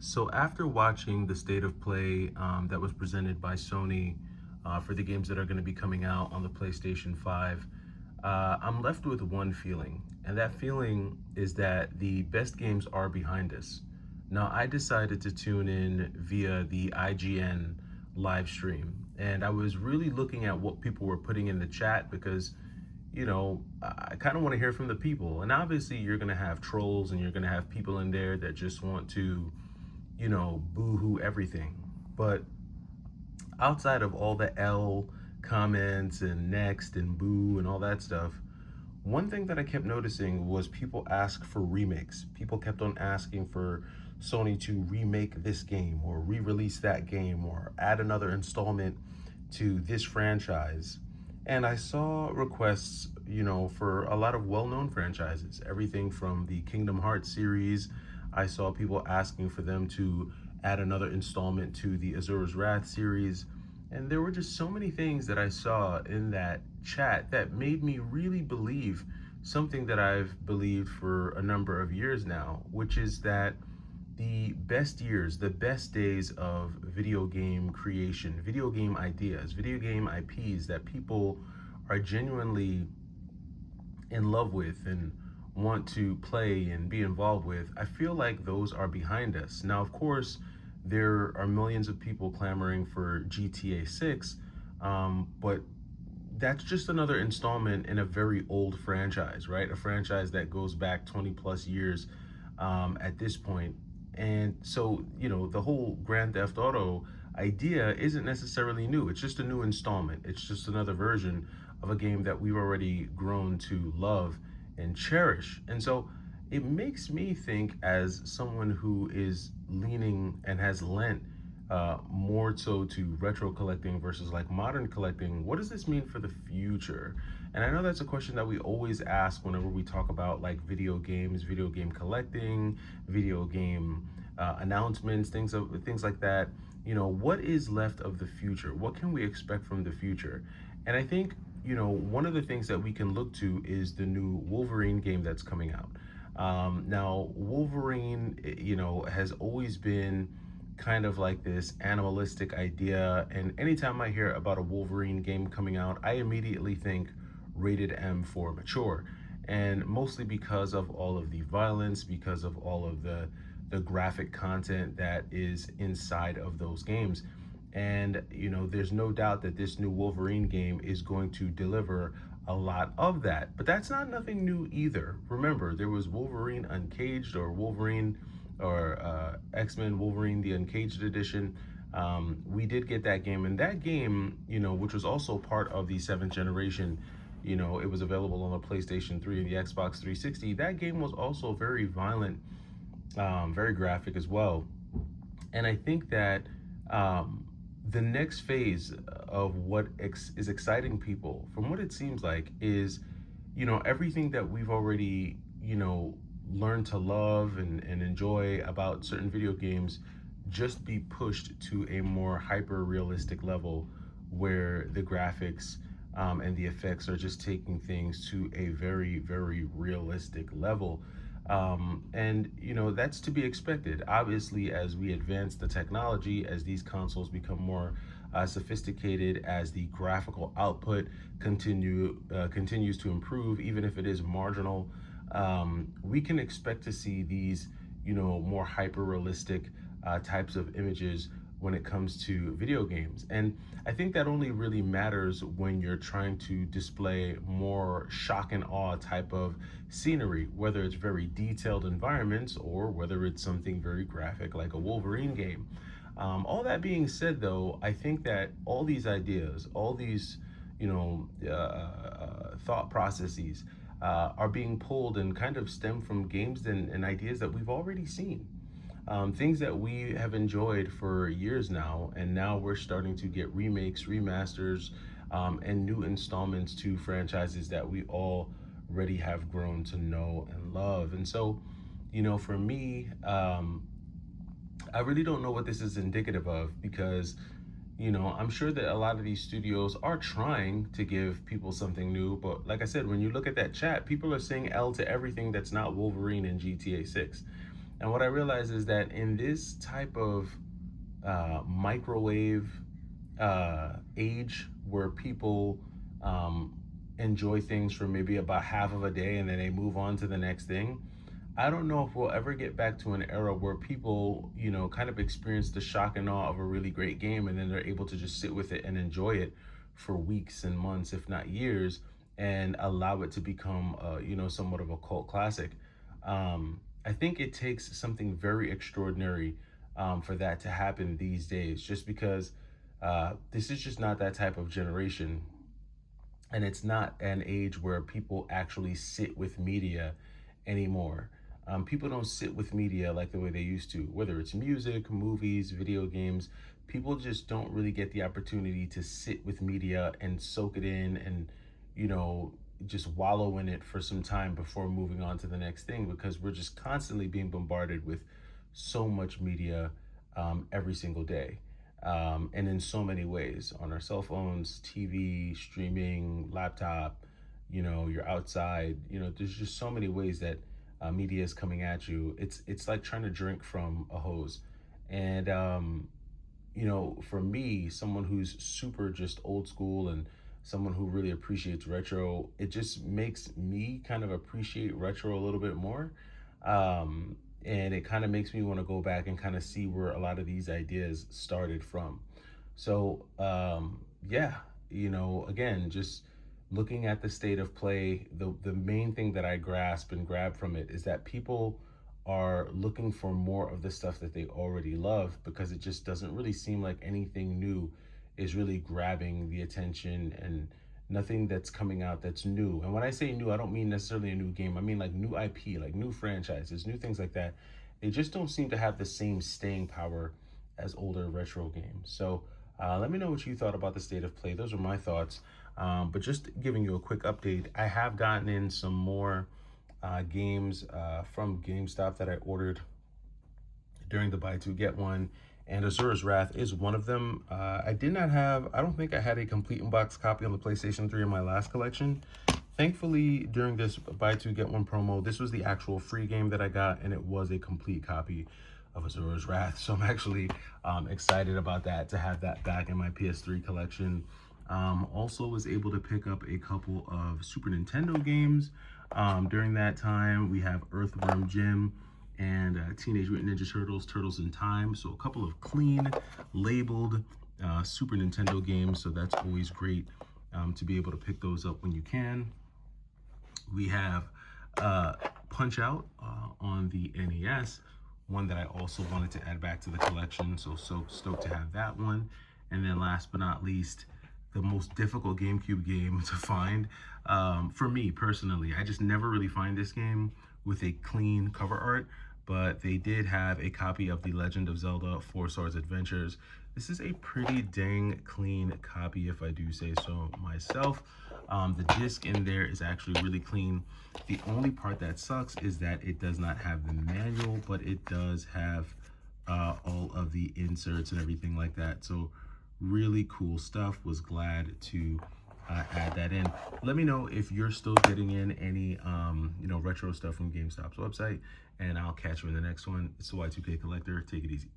So after watching the state of play that was presented by Sony for the games that are going to be coming out on the PlayStation 5, I'm left with one feeling, and that feeling is that the best games are behind us. Now, I decided to tune in via the IGN live stream, and I was really looking at what people were putting in the chat because I kind of want to hear from the people. And obviously, you're going to have trolls and you're going to have people in there that just want to boo-hoo everything. But outside of all the L comments and next and boo and all that stuff, one thing that I kept noticing was people ask for remakes. People kept on asking for Sony to remake this game or re-release that game or add another installment to this franchise. And I saw requests, for a lot of well-known franchises, everything from the Kingdom Hearts series. I saw people asking for them to add another installment to the Azura's Wrath series. And there were just so many things that I saw in that chat that made me really believe something that I've believed for a number of years now, which is that the best years, the best days of video game creation, video game ideas, video game IPs that people are genuinely in love with and want to play and be involved with, I feel like those are behind us. Now, of course, there are millions of people clamoring for GTA 6, but that's just another installment in a very old franchise, right? A franchise that goes back 20 plus years at this point. And so, the whole Grand Theft Auto idea isn't necessarily new. It's just a new installment. It's just another version of a game that we've already grown to love and cherish. And so it makes me think, as someone who is leaning and has lent more so to retro collecting versus like modern collecting, what does this mean for the future? And I know that's a question that we always ask whenever we talk about like video games, video game collecting, video game announcements, things like that. What is left of the future? What can we expect from the future? And I think one of the things that we can look to is the new Wolverine game that's coming out. Now, Wolverine, has always been kind of like this animalistic idea. And anytime I hear about a Wolverine game coming out, I immediately think rated M for mature. And mostly because of all of the violence, because of all of the graphic content that is inside of those games. And, there's no doubt that this new Wolverine game is going to deliver a lot of that. But that's not nothing new either. Remember, there was Wolverine Uncaged or Wolverine or X-Men Wolverine, the Uncaged edition. We did get that game. And that game, which was also part of the seventh generation, it was available on the PlayStation 3 and the Xbox 360. That game was also very violent, very graphic as well. And I think that the next phase of what is exciting people, from what it seems like, is, everything that we've already, learned to love and enjoy about certain video games just be pushed to a more hyper realistic level where the graphics and the effects are just taking things to a very, very realistic level. And that's to be expected. Obviously, as we advance the technology, as these consoles become more sophisticated, as the graphical output continues to improve, even if it is marginal, we can expect to see these, more hyper realistic types of images when it comes to video games. And I think that only really matters when you're trying to display more shock and awe type of scenery, whether it's very detailed environments or whether it's something very graphic like a Wolverine game. All that being said, though, I think that all these ideas, all these, thought processes are being pulled and kind of stem from games and ideas that we've already seen. Things that we have enjoyed for years now, and now we're starting to get remakes, remasters, and new installments to franchises that we already have grown to know and love. And so, for me, I really don't know what this is indicative of because, I'm sure that a lot of these studios are trying to give people something new. But like I said, when you look at that chat, people are saying L to everything that's not Wolverine in GTA 6. And what I realized is that in this type of microwave age where people um, enjoy things for maybe about half of a day and then they move on to the next thing. I don't know if we'll ever get back to an era where people, kind of experience the shock and awe of a really great game and then they're able to just sit with it and enjoy it for weeks and months, if not years, and allow it to become, somewhat of a cult classic. I think it takes something very extraordinary for that to happen these days, just because this is just not that type of generation. And it's not an age where people actually sit with media anymore. People don't sit with media like the way they used to, whether it's music, movies, video games. People just don't really get the opportunity to sit with media and soak it in and, you know, just wallow in it for some time before moving on to the next thing, because we're just constantly being bombarded with so much media every single day, and in so many ways on our cell phones, TV, streaming, laptop. You're outside. There's just so many ways that media is coming at you. It's like trying to drink from a hose, and for me, someone who's super just old school and someone who really appreciates retro, it just makes me kind of appreciate retro a little bit more. And it kind of makes me want to go back and kind of see where a lot of these ideas started from. So, yeah, again, just looking at the state of play, the main thing that I grasp and grab from it is that people are looking for more of the stuff that they already love, because it just doesn't really seem like anything new is really grabbing the attention, and nothing that's coming out that's new. And when I say new, I don't mean necessarily a new game. I mean like new IP, like new franchises, new things like that. They just don't seem to have the same staying power as older retro games. So let me know what you thought about the state of play. Those are my thoughts. But just giving you a quick update, I have gotten in some more games from GameStop that I ordered during the buy two get one, and Azura's Wrath is one of them. I don't think I had a complete in-box copy on the PlayStation 3 in my last collection. Thankfully, during this buy two get one promo, this was the actual free game that I got, and it was a complete copy of Azura's Wrath. So I'm actually excited about that, to have that back in my PS3 collection. Also was able to pick up a couple of Super Nintendo games. During that time, we have Earthworm Jim and Teenage Mutant Ninja Turtles, Turtles in Time. So a couple of clean, labeled Super Nintendo games. So that's always great to be able to pick those up when you can. We have Punch Out on the NES, one that I also wanted to add back to the collection. So stoked to have that one. And then last but not least, the most difficult GameCube game to find for me personally. I just never really find this game with a clean cover art, but they did have a copy of The Legend of Zelda 4 Swords Adventures. This is a pretty dang clean copy, if I do say so myself. The disc in there is actually really clean. The only part that sucks is that it does not have the manual, but it does have all of the inserts and everything like that. So really cool stuff. Was glad to add that in. Let me know if you're still getting in any retro stuff from GameStop's website, and I'll catch you in the next one. It's the Y2K Collector. Take it easy.